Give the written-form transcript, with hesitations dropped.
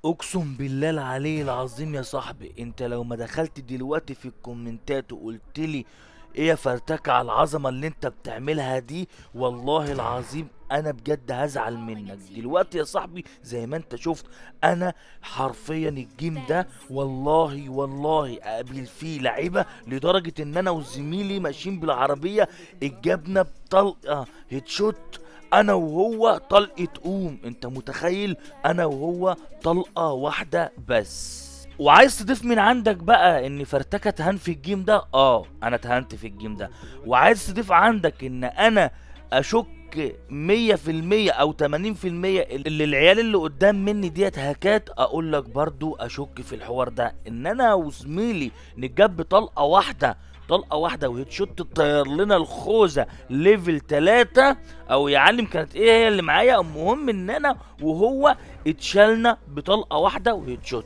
اقسم بالله العلي العظيم يا صاحبي، انت لو ما دخلت دلوقتي في الكومنتات وقلت لي ايه يا فرتكة على العظمة اللي انت بتعملها دي، والله العظيم انا بجد هزعل منك دلوقتي يا صاحبي. زي ما انت شفت، انا حرفيا الجيم ده والله اقابل فيه لعيبة لدرجة ان انا وزميلي ماشيين بالعربية الجبنة بطلقة هيتشوت، انا وهو طلقة قوم، انت متخيل؟ انا وهو طلقة واحدة بس. وعايز تضيف من عندك بقى ان فرتكة اتهان في الجيم ده؟ انا اتهنت في الجيم ده. وعايز تضيف عندك ان انا اشك 100% او 80% اللي العيال اللي قدام مني ديت هاكات؟ اقول لك برضو اشك في الحوار ده، ان انا وزميلي نجاب طلقة واحدة، طلقة واحدة وهيت شوت تطير لنا الخوذة ليفل 3، او يعلم كانت ايه هي اللي معايا. المهم ان انا وهو اتشالنا بطلقة واحدة وهيت شوت.